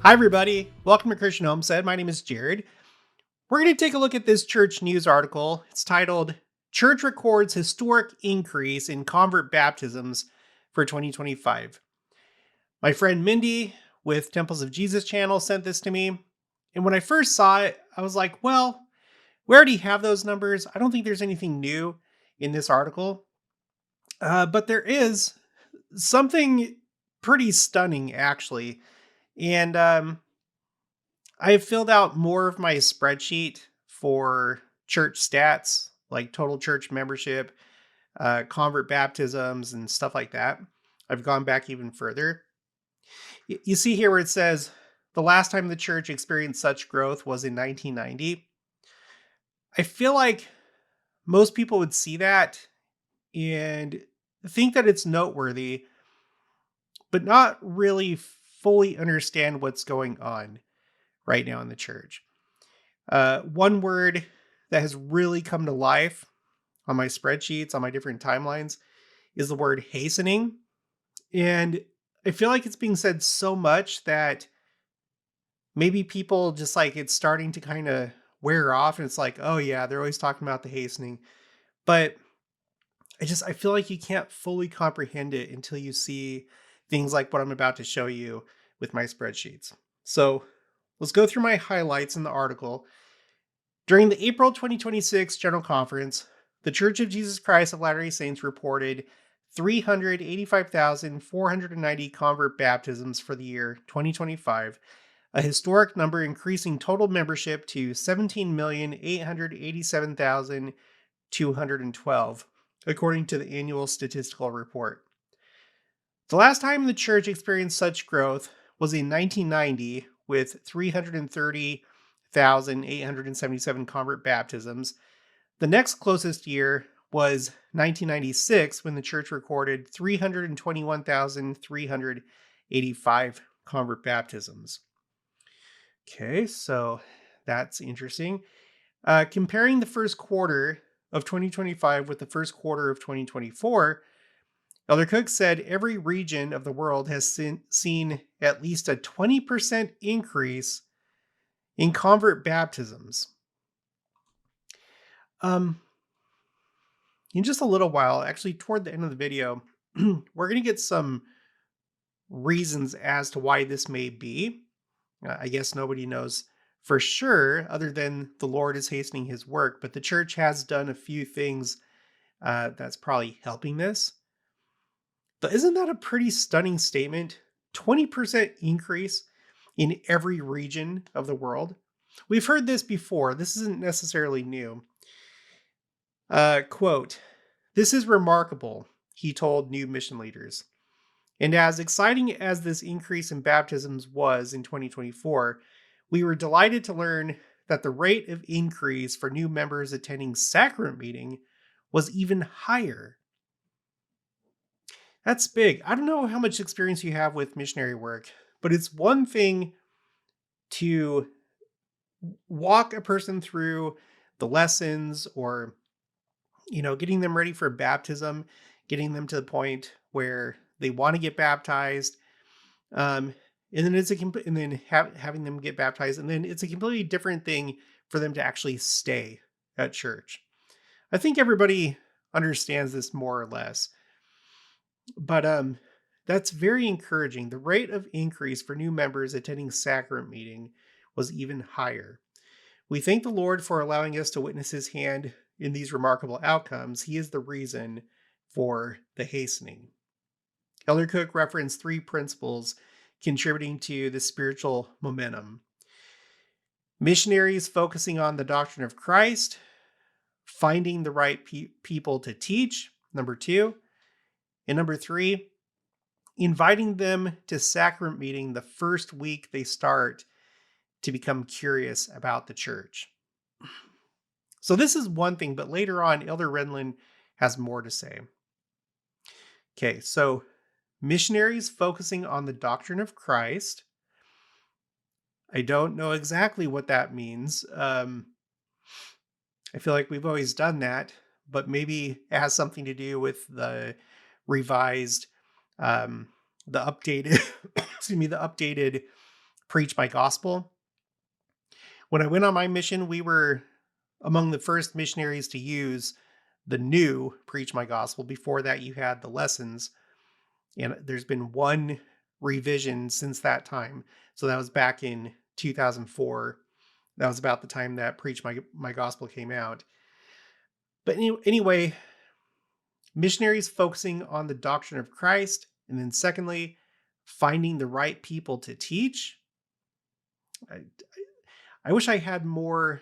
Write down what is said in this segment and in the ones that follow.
Hi, everybody. Welcome to Christian Homestead. My name is Jared. We're going to take a look at this church news article. It's titled, Church Records Historic Increase in Convert Baptisms for 2025. My friend Mindy with Temples of Jesus channel sent this to me. And when I first saw it, I was like, well, we already have those numbers. I don't think there's anything new in this article. But there is something pretty stunning, actually. And I have filled out more of my spreadsheet for church stats, like total church membership, convert baptisms, and stuff like that. I've gone back even further. You see here where it says the last time the church experienced such growth was in 1990. I feel like most people would see that and think that it's noteworthy, but not really fully understand what's going on right now in the church. One word that has really come to life on my spreadsheets, on my different timelines, is the word hastening. And I feel like it's being said so much that maybe people just like it's starting to kind of wear off. And it's like, oh, yeah, they're always talking about the hastening. But I feel like you can't fully comprehend it until you see things like what I'm about to show you with my spreadsheets. So let's go through my highlights in the article. During the April 2026 General Conference, the Church of Jesus Christ of Latter-day Saints reported 385,490 convert baptisms for the year 2025, a historic number, increasing total membership to 17,887,212, according to the annual Statistical Report. The last time the church experienced such growth was in 1990, with 330,877 convert baptisms. The next closest year was 1996, when the church recorded 321,385 convert baptisms. Okay, so that's interesting. Comparing the first quarter of 2025 with the first quarter of 2024, Elder Cook said every region of the world has seen at least a 20% increase in convert baptisms. In just a little while, actually toward the end of the video, we're going to get some reasons as to why this may be. I guess nobody knows for sure other than the Lord is hastening his work, but the church has done a few things that's probably helping this. But isn't that a pretty stunning statement? 20% increase in every region of the world. We've heard this before. This isn't necessarily new. Quote, "This is remarkable," he told new mission leaders. And as exciting as this increase in baptisms was in 2024, we were delighted to learn that the rate of increase for new members attending sacrament meeting was even higher. That's big. I don't know how much experience you have with missionary work, but it's one thing to walk a person through the lessons or, getting them ready for baptism, getting them to the point where they want to get baptized. And then having them get baptized. And then it's a completely different thing for them to actually stay at church. I think everybody understands this more or less. But that's very encouraging. The rate of increase for new members attending sacrament meeting was even higher. We thank the Lord for allowing us to witness his hand in these remarkable outcomes. He is the reason for the hastening. Elder Cook referenced 3 principles contributing to the spiritual momentum: missionaries focusing on the doctrine of Christ, finding the right people to teach, number 2, and number 3, inviting them to sacrament meeting the first week they start to become curious about the church. So this is one thing, but later on, Elder Renlund has more to say. Okay, so missionaries focusing on the doctrine of Christ. I don't know exactly what that means. I feel like we've always done that, but maybe it has something to do with the revised, the updated, the updated preach my gospel. When I went on my mission, we were among the first missionaries to use the new preach my gospel. Before that, you had the lessons, and there's been one revision since that time. So that was back in 2004. That was about the time that preach my gospel came out. But anyway, missionaries focusing on the doctrine of Christ, and then secondly, finding the right people to teach. I wish I had more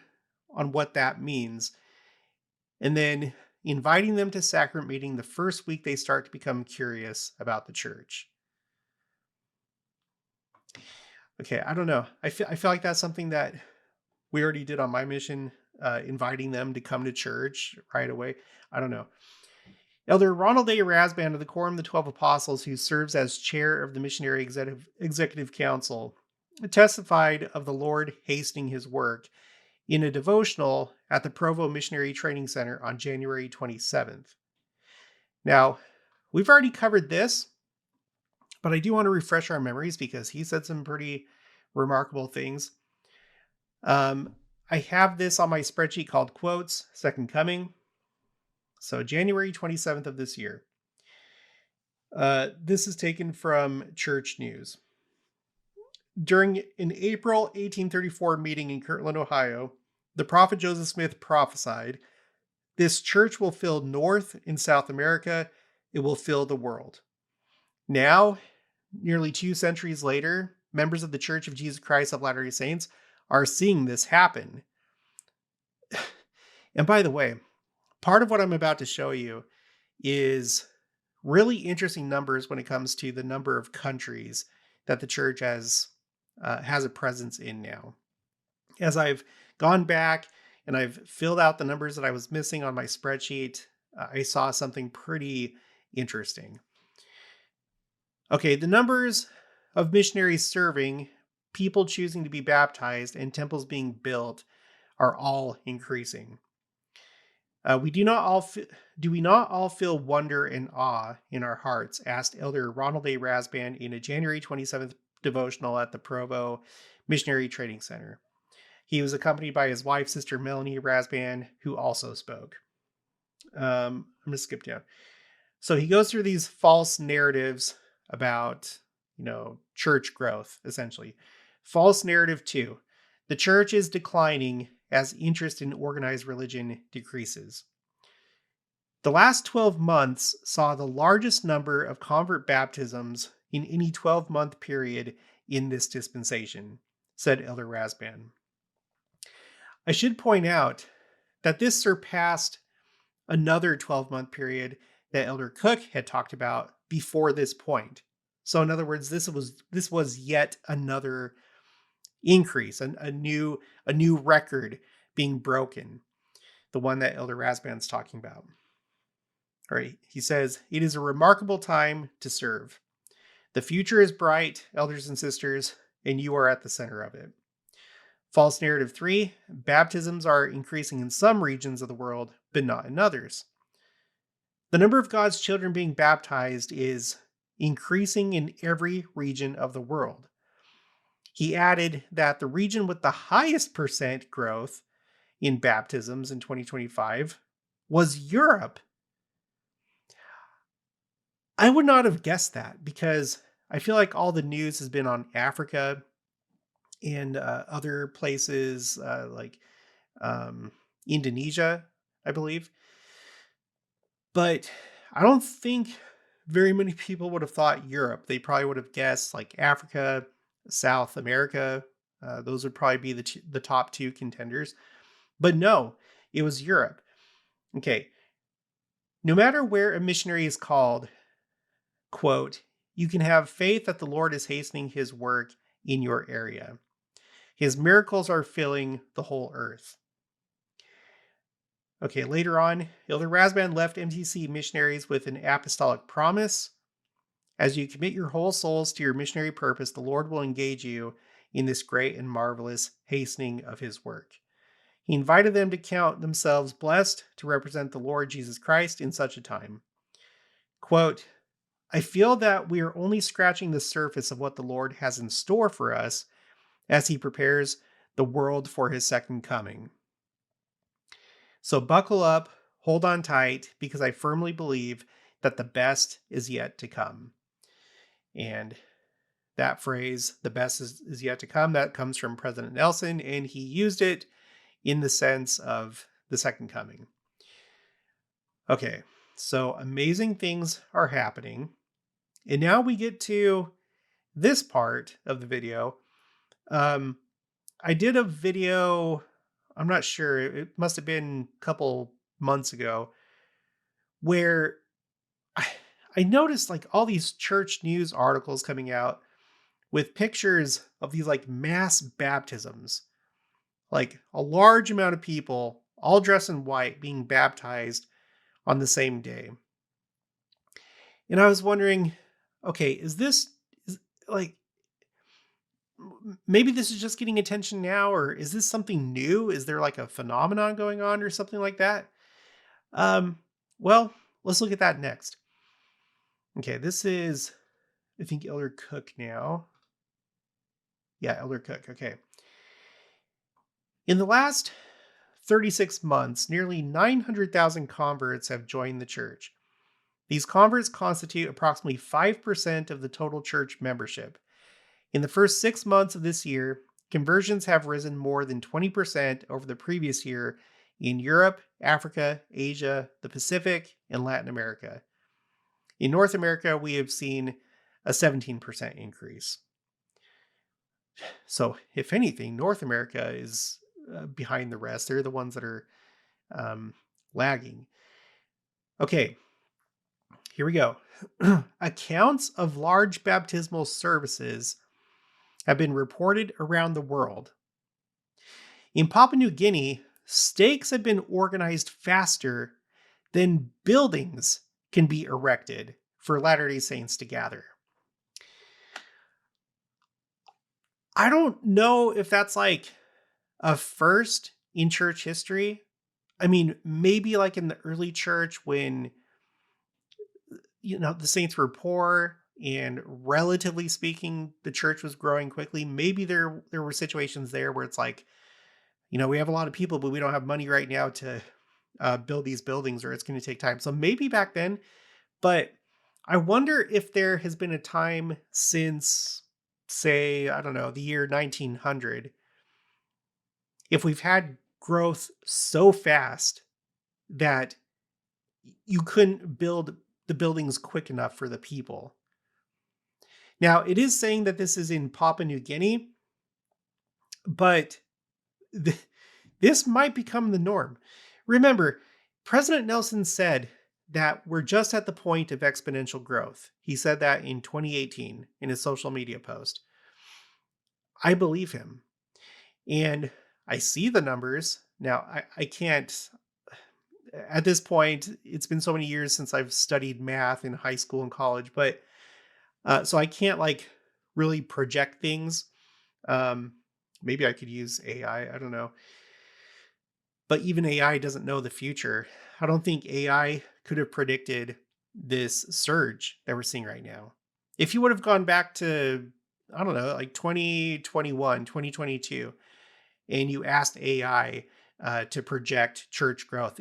on what that means. And then inviting them to sacrament meeting the first week they start to become curious about the church. Okay, I don't know. I feel like that's something that we already did on my mission, inviting them to come to church right away. I don't know. Elder Ronald A. Rasband of the Quorum of the 12 Apostles, who serves as chair of the Missionary Executive Council, testified of the Lord hastening his work in a devotional at the Provo Missionary Training Center on January 27th. Now, we've already covered this, but I do want to refresh our memories because he said some pretty remarkable things. I have this on my spreadsheet called Quotes, Second Coming. So January 27th of this year. This is taken from Church News. During an April 1834 meeting in Kirtland, Ohio, the prophet Joseph Smith prophesied, "This church will fill North and South America. It will fill the world." Now, nearly 2 centuries later, members of the Church of Jesus Christ of Latter-day Saints are seeing this happen. And by the way, part of what I'm about to show you is really interesting numbers when it comes to the number of countries that the church has a presence in now. As I've gone back and I've filled out the numbers that I was missing on my spreadsheet, I saw something pretty interesting. Okay, the numbers of missionaries serving, people choosing to be baptized, and temples being built are all increasing. Do we not all feel wonder and awe in our hearts? Asked Elder Ronald A. Rasband in a January 27th devotional at the Provo Missionary Training Center. He was accompanied by his wife, Sister Melanie Rasband, who also spoke. I'm going to skip down. So he goes through these false narratives about, church growth, essentially. False narrative 2. The church is declining as interest in organized religion decreases. The last 12 months saw the largest number of convert baptisms in any 12-month period in this dispensation, said Elder Rasband. I should point out that this surpassed another 12-month period that Elder Cook had talked about before this point. So in other words, this was yet another increase, a new record being broken, the one that Elder Rasband's talking about. All right, he says, "It is a remarkable time to serve. The future is bright, elders and sisters, and you are at the center of it." False narrative 3, baptisms are increasing in some regions of the world, but not in others. The number of God's children being baptized is increasing in every region of the world. He added that the region with the highest percent growth in baptisms in 2025 was Europe. I would not have guessed that because I feel like all the news has been on Africa and other places like Indonesia, I believe. But I don't think very many people would have thought Europe. They probably would have guessed like Africa, South America. Those would probably be the top 2 contenders. But no, it was Europe. Okay. No matter where a missionary is called, quote, "You can have faith that the Lord is hastening his work in your area. His miracles are filling the whole earth." Okay, later on, Elder Rasband left MTC missionaries with an apostolic promise. "As you commit your whole souls to your missionary purpose, the Lord will engage you in this great and marvelous hastening of his work." He invited them to count themselves blessed to represent the Lord Jesus Christ in such a time. Quote, "I feel that we are only scratching the surface of what the Lord has in store for us as he prepares the world for his second coming. So buckle up, hold on tight, because I firmly believe that the best is yet to come. And that phrase, the best is yet to come, that comes from President Nelson, and he used it in the sense of the second coming. Okay, so amazing things are happening. And now we get to this part of the video. I did a video, I'm not sure, it must have been a couple months ago, where I, I noticed like all these church news articles coming out with pictures of these like mass baptisms, like a large amount of people all dressed in white being baptized on the same day. And I was wondering, okay, like maybe this is just getting attention now, or is this something new? Is there like a phenomenon going on or something like that? Um, well, let's look at that next. Okay, this is, I think, Elder Cook now. Yeah, Elder Cook. Okay. In the last 36 months, nearly 900,000 converts have joined the church. These converts constitute approximately 5% of the total church membership. In the first 6 months of this year, conversions have risen more than 20% over the previous year in Europe, Africa, Asia, the Pacific, and Latin America. In North America, we have seen a 17% increase. So, if anything, North America is behind the rest. They're the ones that are lagging. Okay, here we go. Accounts of large baptismal services have been reported around the world. In Papua New Guinea, stakes have been organized faster than buildings can be erected for Latter-day Saints to gather. I don't know if that's like a first in church history. I mean, maybe like in the early church when the saints were poor and relatively speaking the church was growing quickly. Maybe there were situations there where it's like, we have a lot of people but we don't have money right now to build these buildings, or it's going to take time. So maybe back then, but I wonder if there has been a time since, say, I don't know, the year 1900, if we've had growth so fast that you couldn't build the buildings quick enough for the people. Now, it is saying that this is in Papua New Guinea, but this might become the norm. Remember, President Nelson said that we're just at the point of exponential growth. He said that in 2018 in his social media post. I believe him. And I see the numbers. Now, I can't, at this point, it's been so many years since I've studied math in high school and college, but so I can't like really project things. Maybe I could use AI. I don't know. But even AI doesn't know the future. I don't think AI could have predicted this surge that we're seeing right now. If you would have gone back to, I don't know, like 2021, 2022, and you asked AI to project church growth,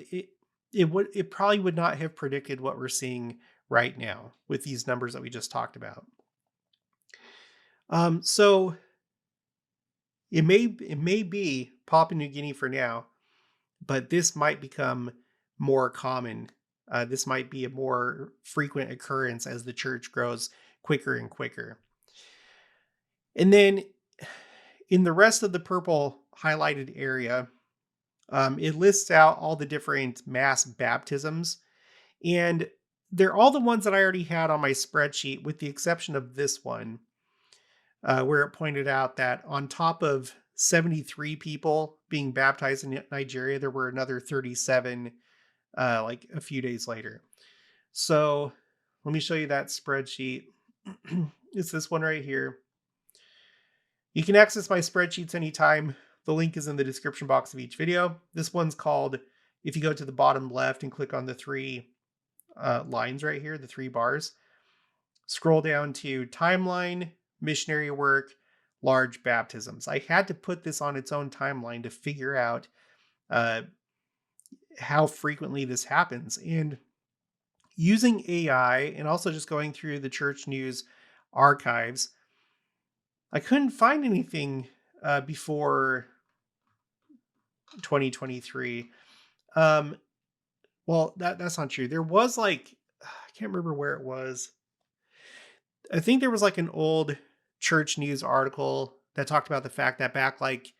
it probably would not have predicted what we're seeing right now with these numbers that we just talked about. So it may be Papua New Guinea for now, but this might become more common. This might be a more frequent occurrence as the church grows quicker and quicker. And then in the rest of the purple highlighted area, it lists out all the different mass baptisms. And they're all the ones that I already had on my spreadsheet, with the exception of this one, where it pointed out that on top of 73 people being baptized in Nigeria, there were another 37 like a few days later. So let me show you that spreadsheet. It's this one right here. You can access my spreadsheets anytime. The link is in the description box of each video. This one's called, if you go to the bottom left and click on the three lines right here, the 3 bars, scroll down to timeline, missionary work, large baptisms. I had to put this on its own timeline to figure out uh, how frequently this happens. And using AI and also just going through the church news archives, I couldn't find anything before 2023. Um, well, that's not true. There was like, I can't remember where it was. I think there was like an old church news article that talked about the fact that back like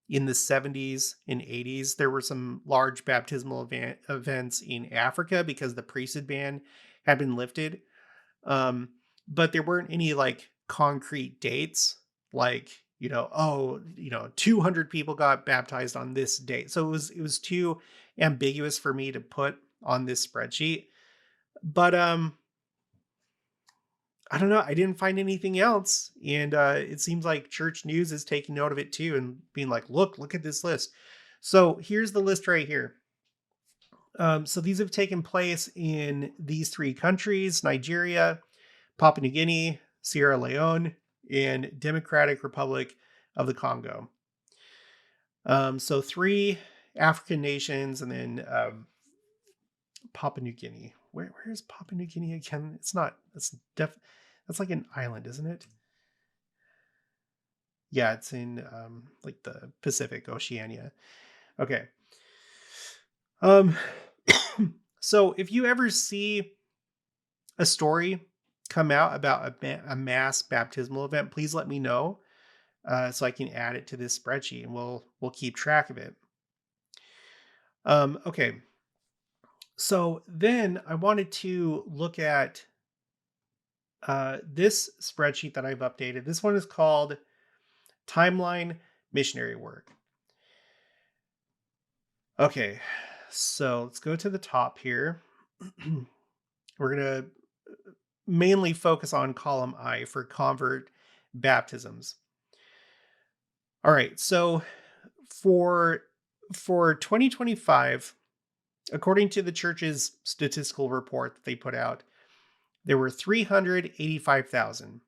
in the 70s and 80s, there were some large baptismal events in Africa because the priesthood ban had been lifted. Um, but there weren't any like concrete dates, like, 200 people got baptized on this date. So it was too ambiguous for me to put on this spreadsheet. But I don't know. I didn't find anything else, and it seems like church news is taking note of it too, and being like, look at this list." So here's the list right here. So these have taken place in these three countries: Nigeria, Papua New Guinea, Sierra Leone, and Democratic Republic of the Congo. So three African nations, and then Papua New Guinea. Where's Papua New Guinea again? It's not. That's like an island, isn't it? Yeah, it's in like the Pacific, Oceania. Okay. Um, so if you ever see a story come out about a mass baptismal event, please let me know so I can add it to this spreadsheet, and we'll keep track of it. Okay. So then I wanted to look at this spreadsheet that I've updated. This one is called Timeline Missionary Work. Okay, so let's go to the top here. We're going to mainly focus on column I for convert baptisms. All right, so for 2025, according to the church's statistical report that they put out, there were 385,000.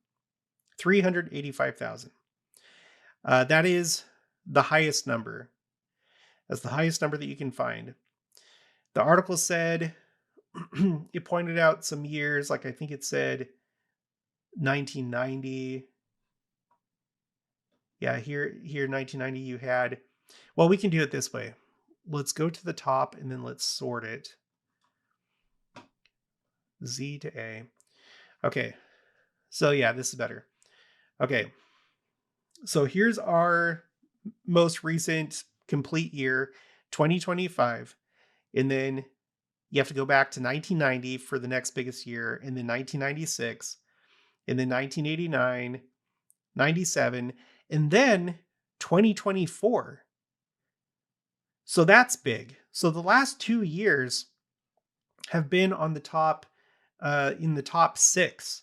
385,000. That is the highest number. That's the highest number that you can find. The article said, it pointed out some years, like I think it said 1990. Yeah, here 1990 you had, well, we can do it this way. Let's go to the top and then let's sort it. Z to A. Okay. So yeah, this is better. Okay. So here's our most recent complete year, 2025. And then you have to go back to 1990 for the next biggest year, and then 1996, and then 1989, 97, and then 2024. So that's big. So the last 2 years have been on the top, in the top 6.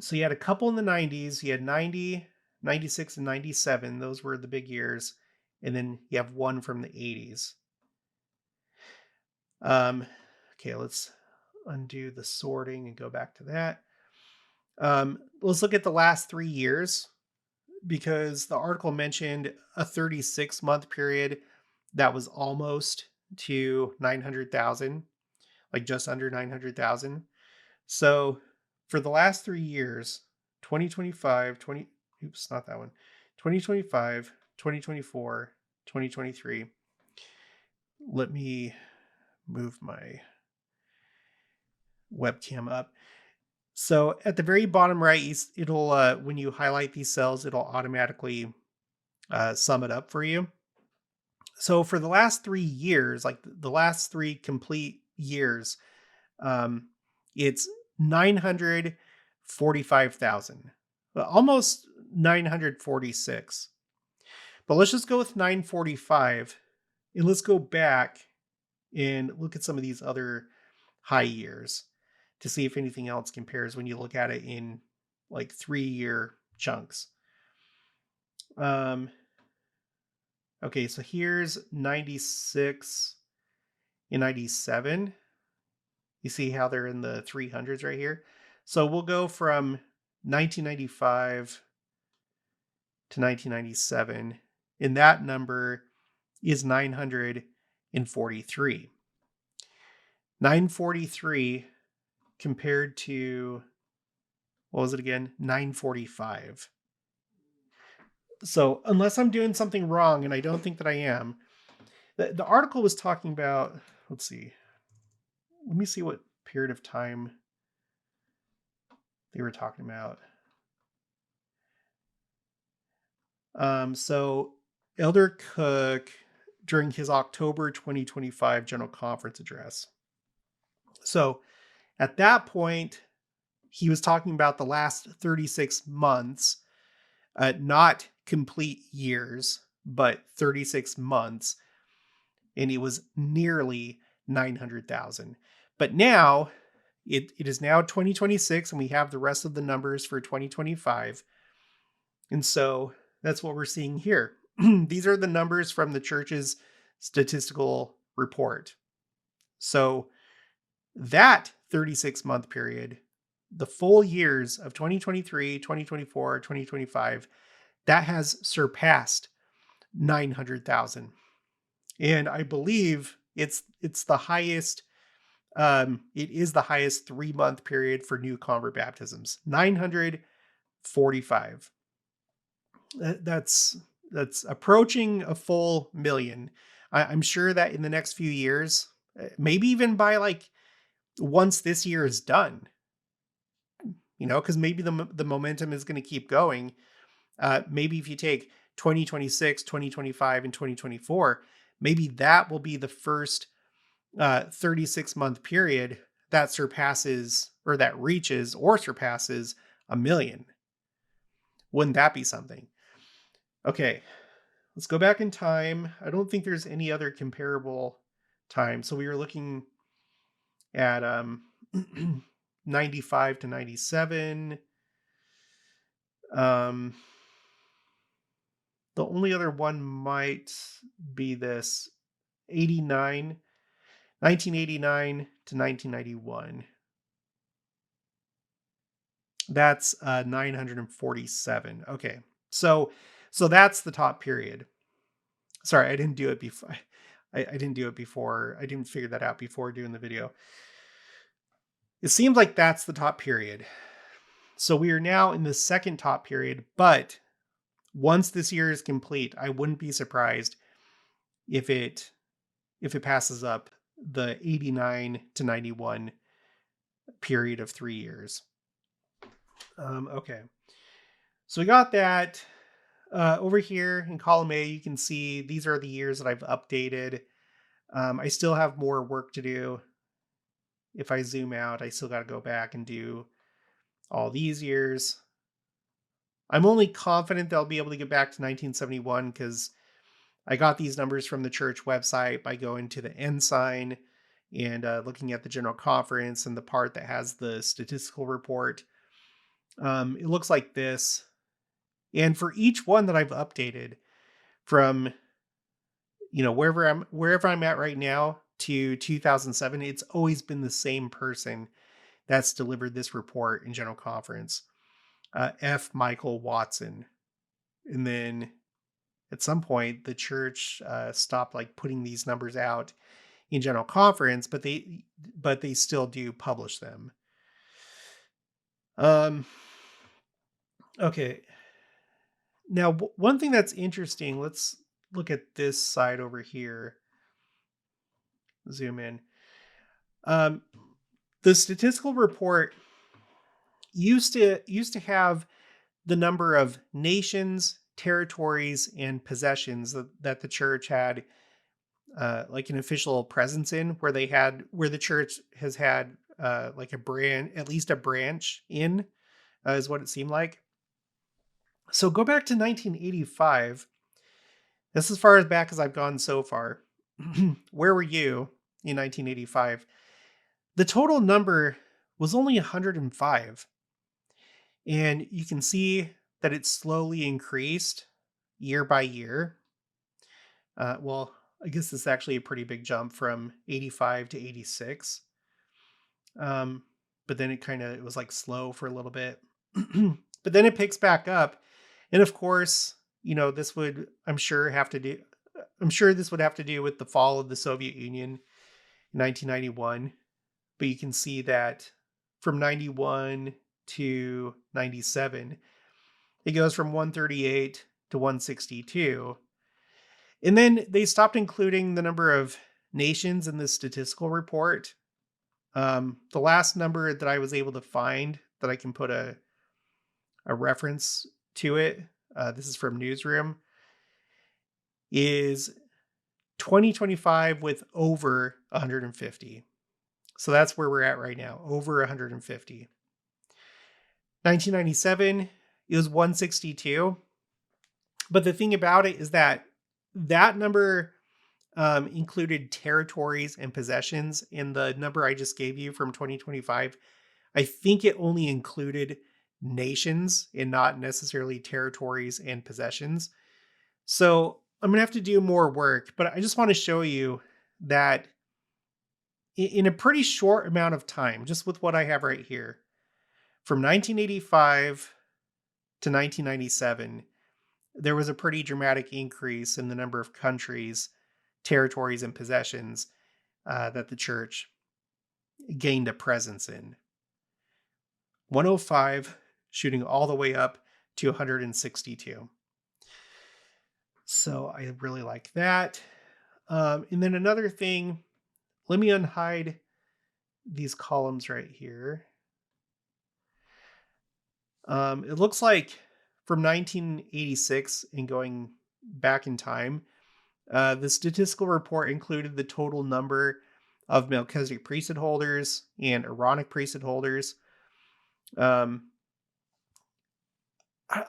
So you had a couple in the 90s. You had 90, 96, and 97. Those were the big years. And then you have one from the 80s. Okay, let's undo the sorting and go back to that. Let's look at the last 3 years, because the article mentioned a 36-month period that was almost to 900,000, like just under 900,000. So for the last 3 years, 2025, not that one, 2025, 2024, 2023. Let me move my webcam up. So at the very bottom right, it'll when you highlight these cells, it'll automatically sum it up for you. So for the last 3 years, like the last 3 complete years, it's 945,000, almost 946. But let's just go with 945, and let's go back and look at some of these other high years to see if anything else compares when you look at it in like 3-year chunks. Okay, so here's 96 and 97. You see how they're in the 300s right here? So we'll go from 1995 to 1997, and that number is 943. 943 compared to, what was it again? 945. So unless I'm doing something wrong, and I don't think that I am, the article was talking about, let's see, let me see what period of time they were talking about. So Elder Cook, during his October 2025 General Conference address. So at that point, he was talking about the last 36 months, not complete years, but 36 months. And it was nearly 900,000. But now it is now 2026, and we have the rest of the numbers for 2025. And so that's what we're seeing here. These are the numbers from the church's statistical report. So that 36-month period, the full years of 2023, 2024, 2025, that has surpassed 900,000. And I believe it's the highest, it is the highest 3-month period for new convert baptisms. 945. That's approaching a full million. I'm sure that in the next few years, maybe even by like once this year is done, because maybe the momentum is going to keep going. Maybe if you take 2026, 2025, and 2024, maybe that will be the first 36-month period that surpasses or that reaches or surpasses a million. Wouldn't that be something? Okay, let's go back in time. I don't think there's any other comparable time. So we were looking at 95 to 97. The only other one might be this 1989 to 1991. That's 947. Okay. So that's the top period. Sorry, I didn't do it before. I didn't do it before. I didn't figure that out before doing the video. It seems like that's the top period. So we are now in the second top period, but once this year is complete, I wouldn't be surprised if it passes up the 89 to 91 period of 3 years. Okay. So we got that. Over here in column A, you can see these are the years that I've updated. I still have more work to do. If I zoom out, I still got to go back and do all these years. I'm only confident they'll be able to get back to 1971 because I got these numbers from the church website by going to the ensign and looking at the general conference and the part that has the statistical report. It looks like this. And for each one that I've updated from, wherever I'm at right now to 2007, it's always been the same person that's delivered this report in general conference, F. Michael Watson. And then at some point, the church stopped like putting these numbers out in general conference, but they still do publish them. Okay. Now, one thing that's interesting, let's look at this side over here. Zoom in. The statistical report used to have the number of nations, territories, and possessions that the church had like an official presence in, where the church has had like at least a branch in, is what it seemed like. So go back to 1985. That's as far as back as I've gone so far. Where were you in 1985? The total number was only 105. And you can see that it slowly increased year by year. Well, I guess it's actually a pretty big jump from 85 to 86. but then it was like slow for a little bit. But then it picks back up. And of course, this would, I'm sure this would have to do with the fall of the Soviet Union in 1991. But you can see that from 91 to 97, it goes from 138 to 162. And then they stopped including the number of nations in the statistical report. The last number that I was able to find that I can put a reference to it, this is from Newsroom, is 2025 with over 150. So that's where we're at right now, over 150. 1997, it was 162. But the thing about it is that number included territories and possessions. In the number I just gave you from 2025, I think it only included nations and not necessarily territories and possessions. So I'm going to have to do more work, but I just want to show you that in a pretty short amount of time, just with what I have right here, from 1985 to 1997, there was a pretty dramatic increase in the number of countries, territories, and possessions that the church gained a presence in. 105 shooting all the way up to 162. So I really like that. And then another thing, let me unhide these columns right here. It looks like from 1986 and going back in time, the statistical report included the total number of Melchizedek priesthood holders and Aaronic priesthood holders. I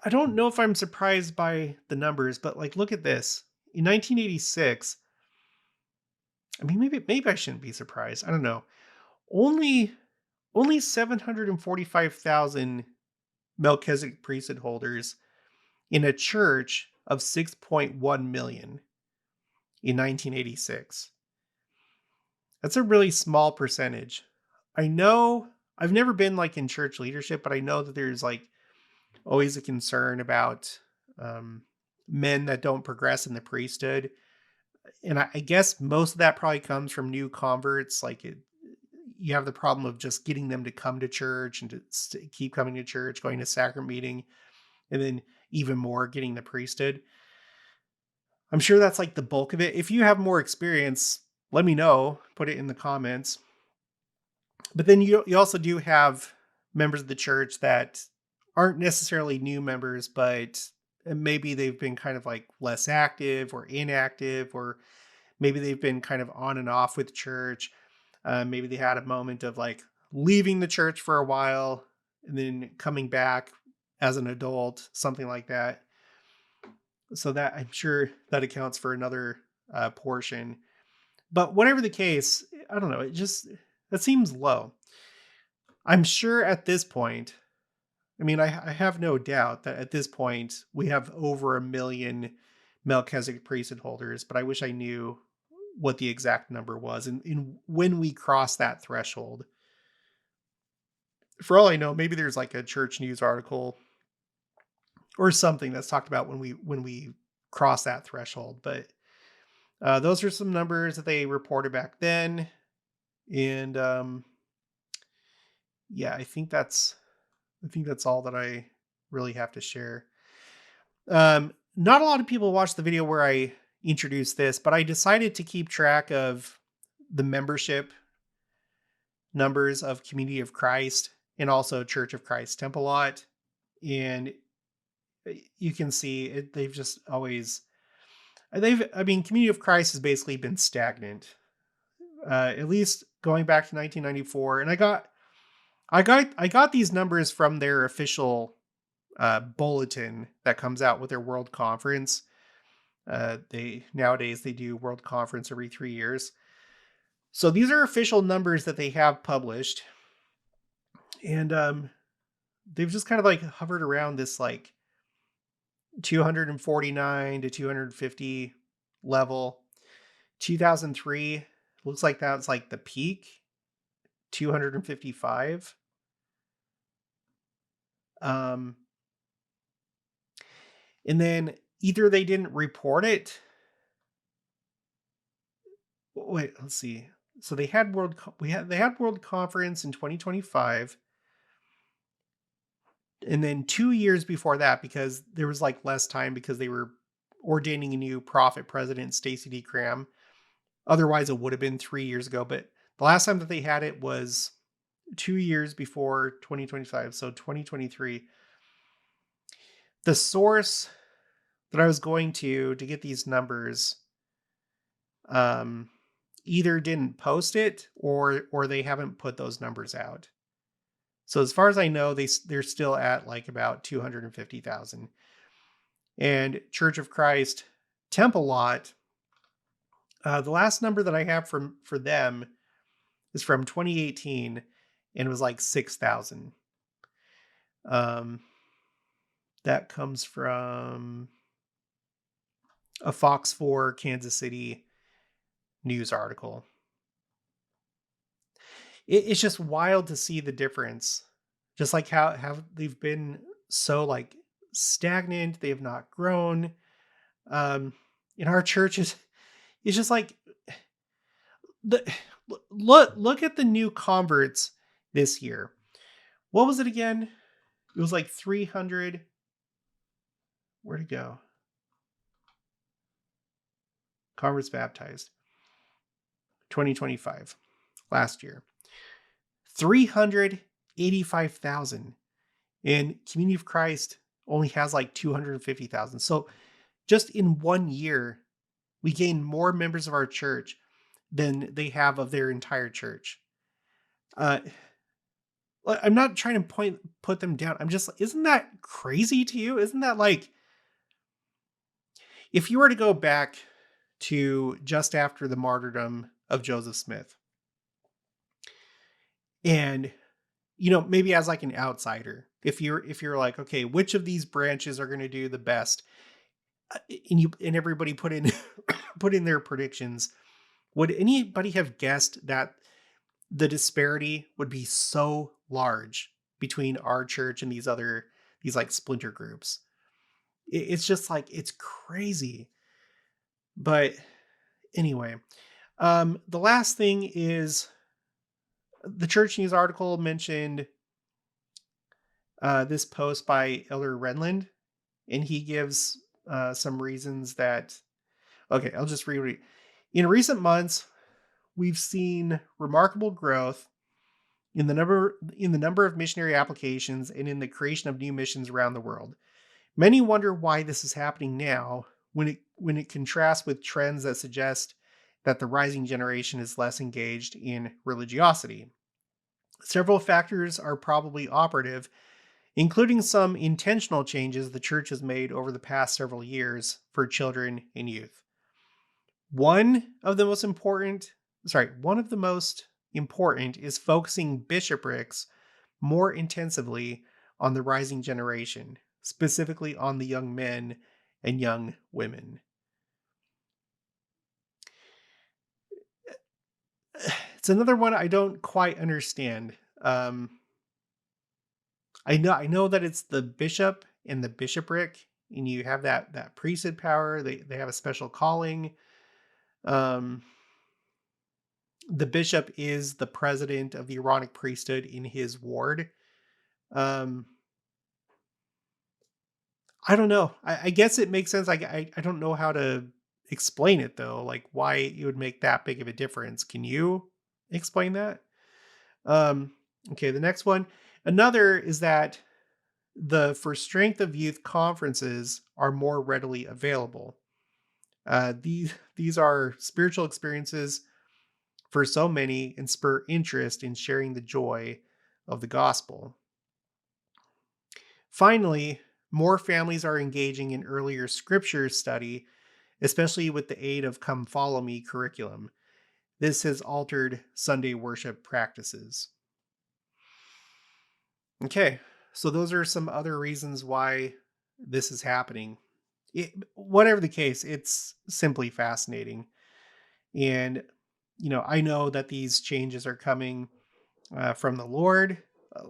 don't know if I'm surprised by the numbers, but like, look at this. In 1986, I mean, maybe I shouldn't be surprised. I don't know. Only 745,000 Melchizedek priesthood holders in a church of 6.1 million in 1986. That's a really small percentage. I know I've never been like in church leadership, but I know that there's like always a concern about men that don't progress in the priesthood. And I guess most of that probably comes from new converts. You have the problem of just getting them to come to church and to keep coming to church, going to sacrament meeting, and then even more getting the priesthood. I'm sure that's like the bulk of it. If you have more experience, let me know. Put it in the comments. But then you also do have members of the church that aren't necessarily new members, but maybe they've been kind of like less active or inactive, or maybe they've been kind of on and off with church. Maybe they had a moment of like leaving the church for a while and then coming back as an adult, something like that. So that, I'm sure that accounts for another portion. But whatever the case, I don't know. That seems low. I'm sure at this point, I mean, I have no doubt that at this point we have over 1 million Melchizedek priesthood holders, but I wish I knew what the exact number was and when we cross that threshold. For all I know, maybe there's like a church news article or something that's talked about when we cross that threshold. But those are some numbers that they reported back then. And yeah, I think that's all that I really have to share. Not a lot of people watched the video where I introduced this, but I decided to keep track of the membership numbers of Community of Christ and also Church of Christ Temple Lot. And you can see it, Community of Christ has basically been stagnant, at least going back to 1994. And I got these numbers from their official bulletin that comes out with their World Conference. Nowadays they do World Conference every 3 years. So these are official numbers that they have published. And they've just kind of like hovered around this like 249 to 250 level. 2003 looks like that's like the peak, 255. Um, and then either they didn't report it. Wait, let's see. So they had they had World Conference in 2025, and then 2 years before that, because there was like less time because they were ordaining a new prophet president, Stacey D. Graham. Otherwise, it would have been 3 years ago. But the last time that they had it was 2 years before 2025, so 2023. The source that I was going to get these numbers, um, either didn't post it or they haven't put those numbers out. So as far as I know, they're still at like about 250,000. And Church of Christ Temple Lot, the last number that I have for them is from 2018, and it was like 6,000. Um, that comes from a Fox 4 Kansas City news article. It's just wild to see the difference. Just like how they've been so like stagnant, they have not grown. Um, in our churches, it's just like the look at the new converts this year. What was it again? It was like 300. Where'd it go? Converts baptized 2025, last year. 385,000. And Community of Christ only has like 250,000. So just in 1 year, we gained more members of our church than they have of their entire church. I'm not trying to put them down. I'm just, isn't that crazy to you? Isn't that like, if you were to go back to just after the martyrdom of Joseph Smith, and maybe as like an outsider, if you're like, okay, which of these branches are going to do the best, and everybody put in put in their predictions, would anybody have guessed that the disparity would be so large between our church and these like splinter groups? It's just like, it's crazy. But anyway, the last thing is, the church news article mentioned this post by Elder Renlund, and he gives some reasons that, okay, I'll just read it. In recent months, we've seen remarkable growth in the number of missionary applications and in the creation of new missions around the world. Many wonder why this is happening now, when it contrasts with trends that suggest that the rising generation is less engaged in religiosity. Several factors are probably operative, including some intentional changes the church has made over the past several years for children and youth. One of the most important is focusing bishoprics more intensively on the rising generation, specifically on the young men and young women. It's another one I don't quite understand. I know that it's the bishop and the bishopric, and you have that priesthood power. They have a special calling. Um, the bishop is the president of the Aaronic priesthood in his ward. Um, I don't know. I guess it makes sense. I don't know how to explain it though. Like why it would make that big of a difference. Can you explain that? Um, okay, the next one. Another is that the For Strength of Youth conferences are more readily available. These are spiritual experiences for so many and spur interest in sharing the joy of the gospel. Finally, more families are engaging in earlier scripture study, especially with the aid of Come Follow Me curriculum. This has altered Sunday worship practices. Okay, so those are some other reasons why this is happening. Whatever the case, it's simply fascinating. And, I know that these changes are coming from the Lord,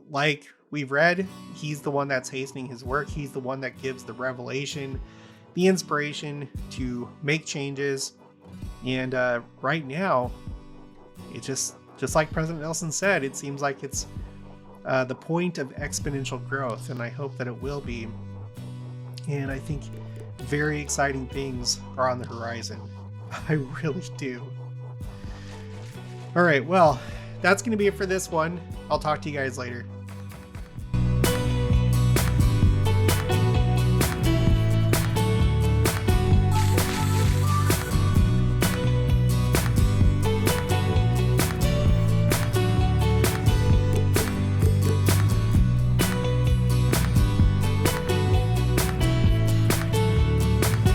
like we've read, he's the one that's hastening his work. He's the one that gives the revelation, the inspiration to make changes. And right now, it just like President Nelson said, it seems like it's the point of exponential growth, and I hope that it will be. And I think very exciting things are on the horizon. I really do. All right, well, that's going to be it for this one. I'll talk to you guys later.